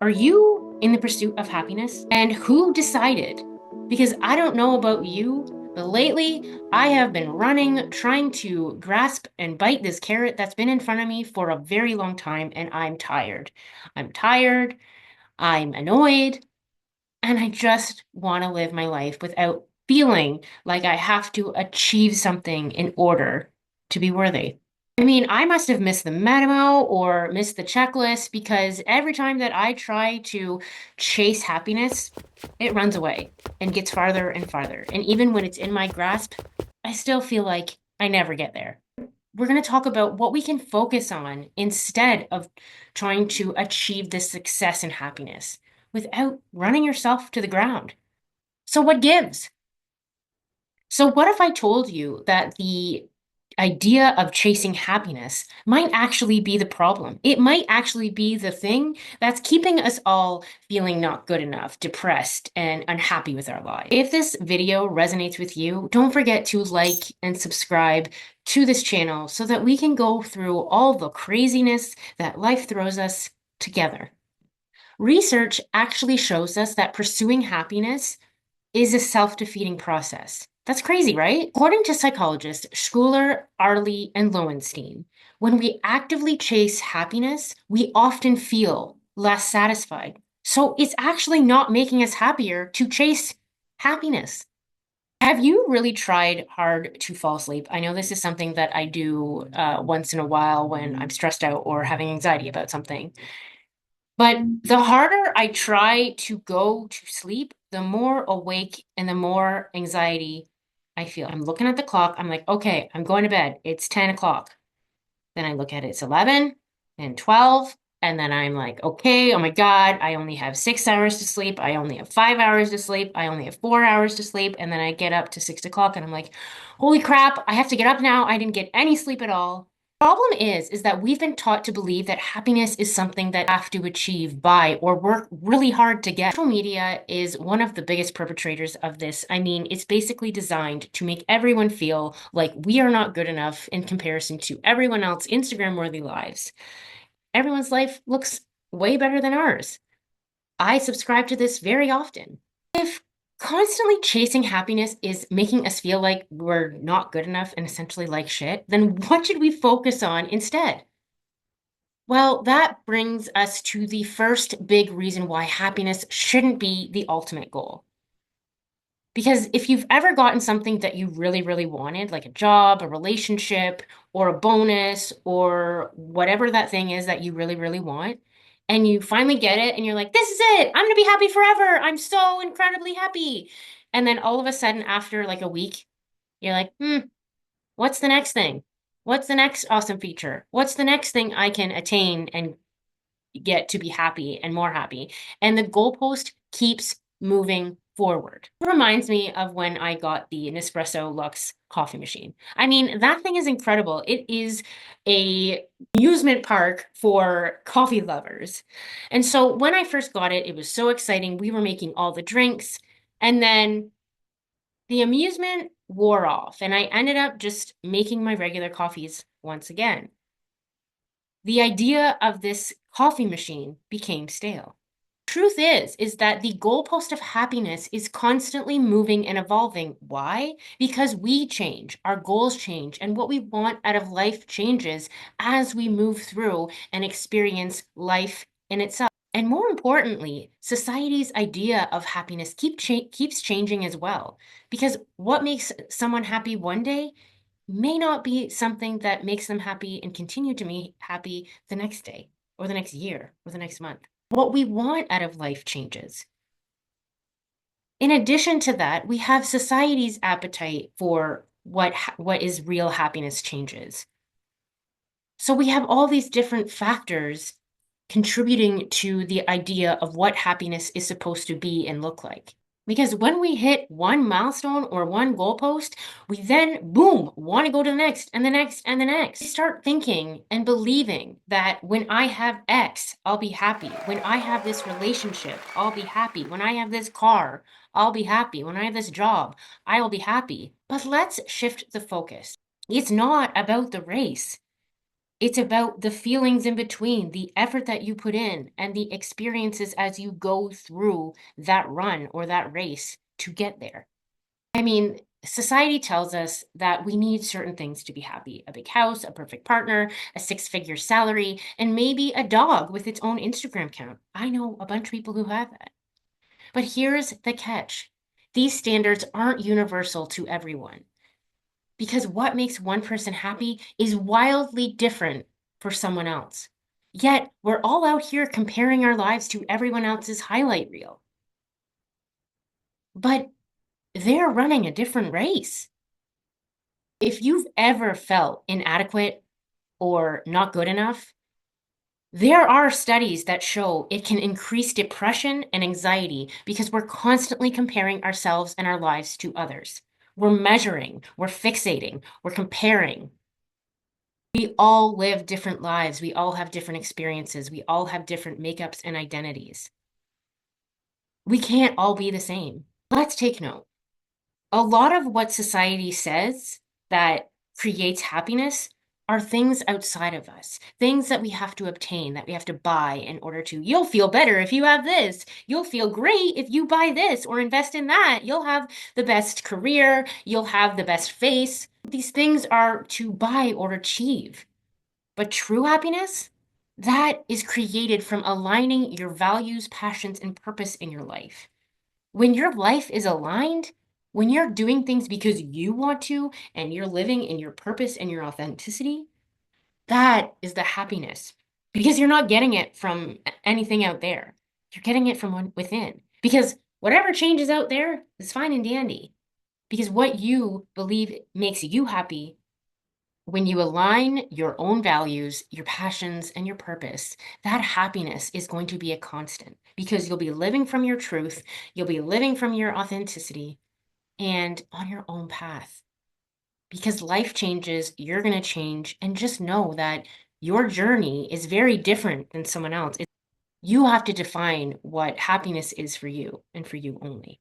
Are you in the pursuit of happiness? And who decided? Because I don't know about you, but lately I have been running, trying to grasp and bite this carrot that's been in front of me for a very long time, and I'm tired. I'm tired, I'm annoyed, and I just want to live my life without feeling like I have to achieve something in order to be worthy. I mean, I must have missed the memo or missed the checklist because every time that I try to chase happiness, it runs away and gets farther and farther. And even when it's in my grasp, I still feel like I never get there. We're going to talk about what we can focus on instead of trying to achieve this success and happiness without running yourself to the ground. So, what gives? So, what if I told you that the idea of chasing happiness might actually be the problem? It might actually be the thing that's keeping us all feeling not good enough, depressed, and unhappy with our lives. If this video resonates with you, don't forget to like and subscribe to this channel so that we can go through all the craziness that life throws us together. Research actually shows us that pursuing happiness is a self-defeating process. That's crazy, right? According to psychologists Schuler, Arley, and Lowenstein, when we actively chase happiness, we often feel less satisfied. So it's actually not making us happier to chase happiness. Have you really tried hard to fall asleep? I know this is something that I do once in a while when I'm stressed out or having anxiety about something. But the harder I try to go to sleep, the more awake and the more anxiety I feel. I'm looking at the clock. I'm like, okay, I'm going to bed. It's 10 o'clock. Then I look at it, it's 11 and 12. And then I'm like, okay, oh my God, I only have 6 hours to sleep. I only have 5 hours to sleep. I only have 4 hours to sleep. And then I get up to 6 o'clock and I'm like, holy crap, I have to get up now. I didn't get any sleep at all. Problem is that we've been taught to believe that happiness is something that we have to achieve by or work really hard to get. Social media is one of the biggest perpetrators of this. I mean, it's basically designed to make everyone feel like we are not good enough in comparison to everyone else Instagram-worthy lives. Everyone's life looks way better than ours. I subscribe to this very often. If constantly chasing happiness is making us feel like we're not good enough and essentially like shit, then what should we focus on instead? Well, that brings us to the first big reason why happiness shouldn't be the ultimate goal. Because if you've ever gotten something that you really, really wanted, like a job, a relationship, or a bonus, or whatever that thing is that you really, really want, and you finally get it, and you're like, this is it, I'm gonna be happy forever. I'm so incredibly happy. And then all of a sudden, after like a week, you're like, what's the next thing? What's the next awesome feature? What's the next thing I can attain and get to be happy and more happy? And the goalpost keeps moving forward. It reminds me of when I got the Nespresso Lux coffee machine. I mean, that thing is incredible. It is a amusement park for coffee lovers. And so when I first got it, it was so exciting. We were making all the drinks, and then the amusement wore off, and I ended up just making my regular coffees once again. The idea of this coffee machine became stale. Truth is that the goalpost of happiness is constantly moving and evolving. Why? Because we change, our goals change, and what we want out of life changes as we move through and experience life in itself. And more importantly, society's idea of happiness keeps changing as well. Because what makes someone happy one day may not be something that makes them happy and continue to be happy the next day or the next year or the next month. What we want out of life changes. In addition to that, we have society's appetite for what is real happiness changes. So we have all these different factors contributing to the idea of what happiness is supposed to be and look like. Because when we hit one milestone or one goalpost, we then, boom, want to go to the next and the next and the next. We start thinking and believing that when I have X, I'll be happy. When I have this relationship, I'll be happy. When I have this car, I'll be happy. When I have this job, I will be happy. But let's shift the focus. It's not about the race. It's about the feelings in between, the effort that you put in, and the experiences as you go through that run or that race to get there. I mean, society tells us that we need certain things to be happy: a big house, a perfect partner, a six-figure salary, and maybe a dog with its own Instagram account. I know a bunch of people who have that. But here's the catch: these standards aren't universal to everyone, because what makes one person happy is wildly different for someone else. Yet, we're all out here comparing our lives to everyone else's highlight reel. But they're running a different race. If you've ever felt inadequate or not good enough, there are studies that show it can increase depression and anxiety because we're constantly comparing ourselves and our lives to others. We're measuring, we're fixating, we're comparing. We all live different lives. We all have different experiences. We all have different makeups and identities. We can't all be the same. Let's take note. A lot of what society says that creates happiness are things outside of us, things that we have to obtain, that we have to buy in order to, you'll feel better if you have this. You'll feel great if you buy this or invest in that. You'll have the best career. You'll have the best face. These things are to buy or achieve. But true happiness, that is created from aligning your values, passions, and purpose in your life. When your life is aligned, when you're doing things because you want to and you're living in your purpose and your authenticity, that is the happiness. Because you're not getting it from anything out there. You're getting it from within. Because whatever changes out there is fine and dandy. Because what you believe makes you happy, when you align your own values, your passions, and your purpose, that happiness is going to be a constant because you'll be living from your truth, you'll be living from your authenticity, and on your own path. Because life changes, you're going to change, and just know that your journey is very different than someone else. You have to define what happiness is for you and for you only.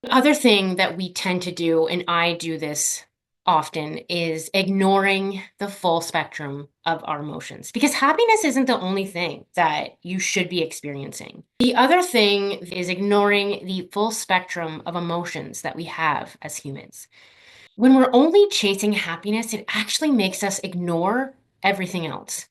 The other thing that we tend to do, and I do this often, is ignoring the full spectrum of our emotions, because happiness isn't the only thing that you should be experiencing. The other thing is ignoring the full spectrum of emotions that we have as humans. When we're only chasing happiness, it actually makes us ignore everything else.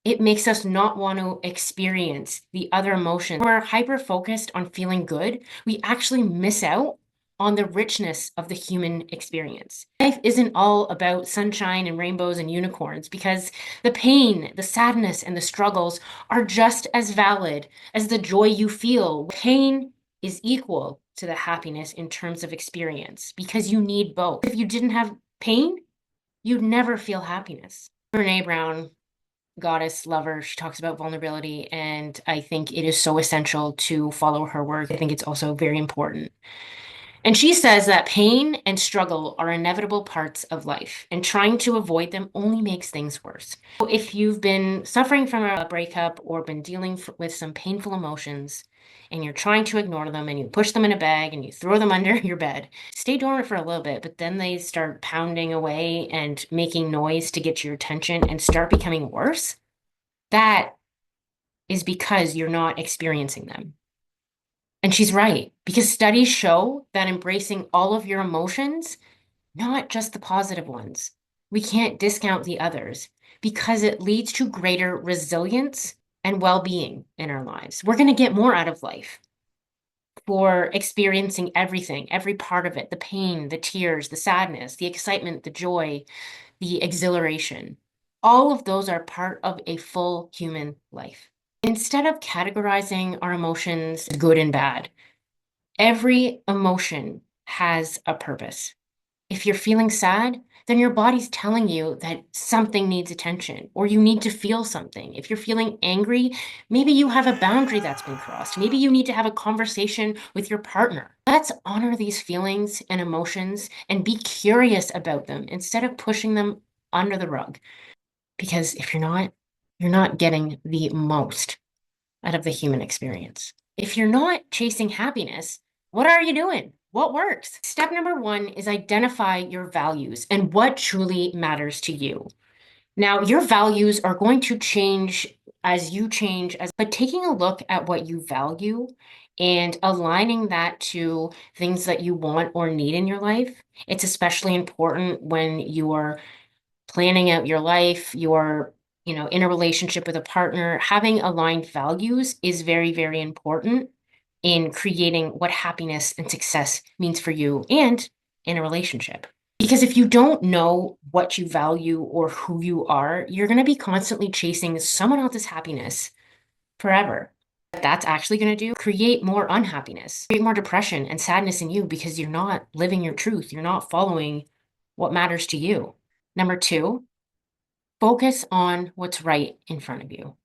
It makes us not want to experience the other emotions. When we're hyper focused on feeling good, we actually miss out on the richness of the human experience. Life isn't all about sunshine and rainbows and unicorns, because the pain, the sadness, and the struggles are just as valid as the joy you feel. Pain is equal to the happiness in terms of experience, because you need both. If you didn't have pain, you'd never feel happiness. Brene Brown, goddess lover, she talks about vulnerability, and I think it is so essential to follow her work. I think it's also very important. And she says that pain and struggle are inevitable parts of life, and trying to avoid them only makes things worse. So if you've been suffering from a breakup or been dealing with some painful emotions, and you're trying to ignore them and you push them in a bag and you throw them under your bed, stay dormant for a little bit, but then they start pounding away and making noise to get your attention and start becoming worse, that is because you're not experiencing them. And she's right, because studies show that embracing all of your emotions, not just the positive ones, we can't discount the others, because it leads to greater resilience and well-being in our lives. We're going to get more out of life for experiencing everything, every part of it: the pain, the tears, the sadness, the excitement, the joy, the exhilaration. All of those are part of a full human life. Instead of categorizing our emotions as good and bad, every emotion has a purpose. If you're feeling sad, then your body's telling you that something needs attention, or you need to feel something. If you're feeling angry, maybe you have a boundary that's been crossed. Maybe you need to have a conversation with your partner. Let's honor these feelings and emotions and be curious about them instead of pushing them under the rug. Because if you're not getting the most out of the human experience. If you're not chasing happiness, what are you doing? What works? Step number 1 is identify your values and what truly matters to you. Now, your values are going to change as you change, but taking a look at what you value and aligning that to things that you want or need in your life, it's especially important when you are planning out your life, you're, in a relationship with a partner. Having aligned values is very, very important in creating what happiness and success means for you and in a relationship. Because if you don't know what you value or who you are, you're going to be constantly chasing someone else's happiness forever. What that's actually going to do, create more unhappiness, create more depression and sadness in you because you're not living your truth. You're not following what matters to you. Number two, focus on what's right in front of you.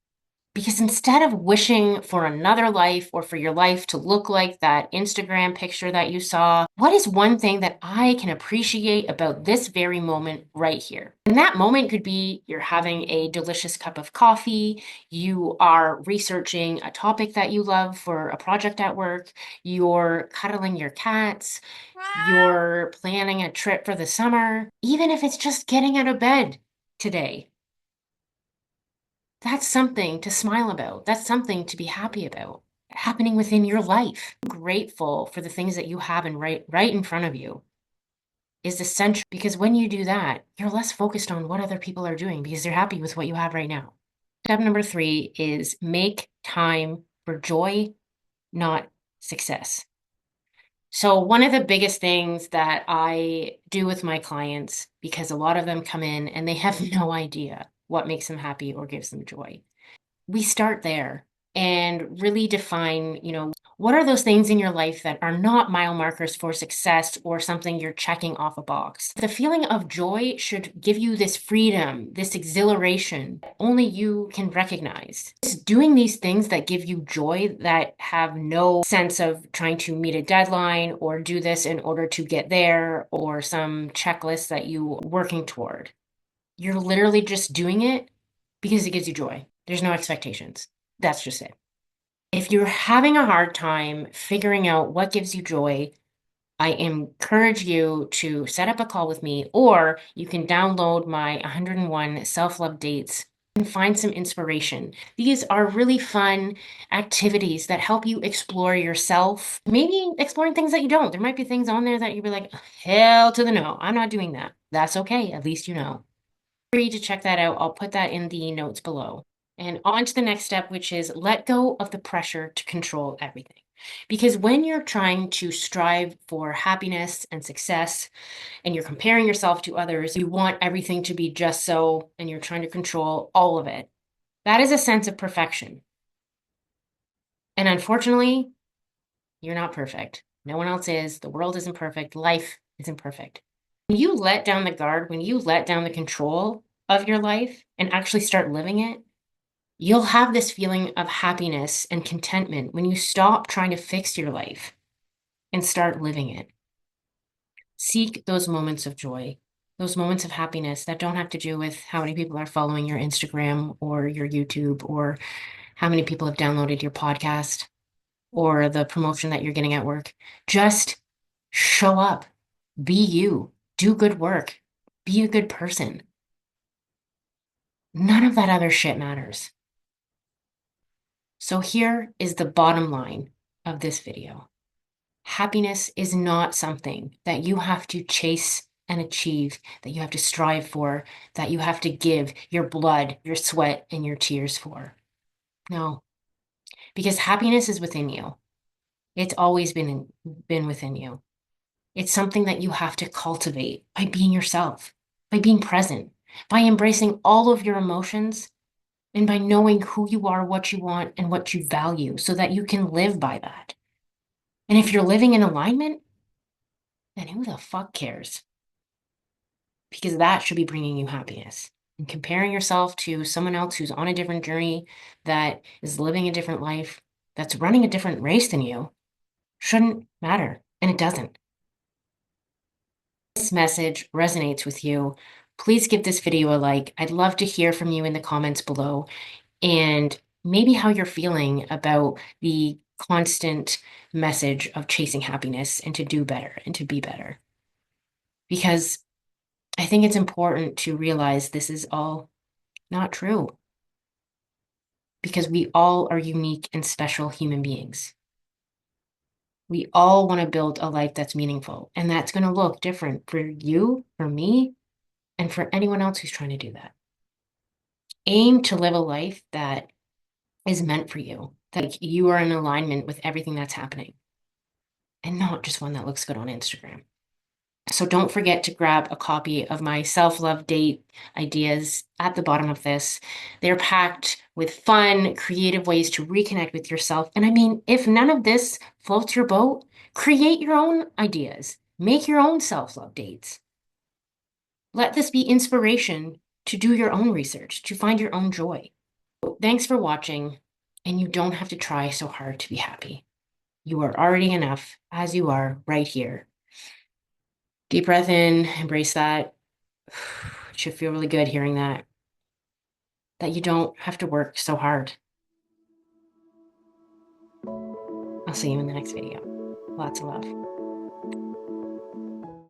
Because instead of wishing for another life or for your life to look like that Instagram picture that you saw, what is one thing that I can appreciate about this very moment right here? And that moment could be you're having a delicious cup of coffee, you are researching a topic that you love for a project at work, you're cuddling your cats, you're planning a trip for the summer, even if it's just getting out of bed today. That's something to smile about. That's something to be happy about happening within your life. Grateful for the things that you have and right in front of you is essential because when you do that, you're less focused on what other people are doing because they're happy with what you have right now. Step number 3 is make time for joy, not success. So one of the biggest things that I do with my clients, because a lot of them come in and they have no idea what makes them happy or gives them joy, we start there and really define, what are those things in your life that are not mile markers for success or something you're checking off a box. The feeling of joy should give you this freedom, this exhilaration that only you can recognize. It's doing these things that give you joy that have no sense of trying to meet a deadline or do this in order to get there or some checklist that you are working toward. You're literally just doing it because it gives you joy. There's no expectations. That's just it. If you're having a hard time figuring out what gives you joy, I encourage you to set up a call with me, or you can download my 101 self-love dates and find some inspiration. These are really fun activities that help you explore yourself, maybe exploring things that you don't. There might be things on there that you'd be like, hell to the no, I'm not doing that. That's okay. At least you know. Free to check that out. I'll put that in the notes below. And on to the next step, which is let go of the pressure to control everything. Because when you're trying to strive for happiness and success and you're comparing yourself to others, you want everything to be just so, and you're trying to control all of it. That is a sense of perfection. And unfortunately, you're not perfect. No one else is. The world isn't perfect. Life isn't perfect. When you let down the guard, when you let down the control of your life and actually start living it, you'll have this feeling of happiness and contentment when you stop trying to fix your life and start living it. Seek those moments of joy, those moments of happiness that don't have to do with how many people are following your Instagram or your YouTube or how many people have downloaded your podcast or the promotion that you're getting at work. Just show up, be you, do good work, be a good person. None of that other shit matters. So here is the bottom line of this video. Happiness is not something that you have to chase and achieve, that you have to strive for, that you have to give your blood, your sweat, and your tears for. No, because happiness is within you. It's always been within you. It's something that you have to cultivate by being yourself, by being present, by embracing all of your emotions, and by knowing who you are, what you want, and what you value so that you can live by that. And if you're living in alignment, then who the fuck cares? Because that should be bringing you happiness. And comparing yourself to someone else who's on a different journey, that is living a different life, that's running a different race than you, shouldn't matter. And it doesn't. This message resonates with you, please give this video a like. I'd love to hear from you in the comments below and maybe how you're feeling about the constant message of chasing happiness and to do better and to be better. Because I think it's important to realize this is all Not true. Because we all are unique and special human beings. We all want to build a life that's meaningful, and that's going to look different for you, for me, and for anyone else who's trying to do that. Aim to live a life that is meant for you, that you are in alignment with everything that's happening, and not just one that looks good on Instagram. So don't forget to grab a copy of my self-love date ideas at the bottom of this. They're packed with fun, creative ways to reconnect with yourself. And I mean, if none of this floats your boat, create your own ideas. Make your own self-love dates. Let this be inspiration to do your own research, to find your own joy. Thanks for watching, and you don't have to try so hard to be happy. You are already enough as you are right here. Deep breath in, embrace that. It should feel really good hearing that you don't have to work so hard. I'll see you in the next video. Lots of love.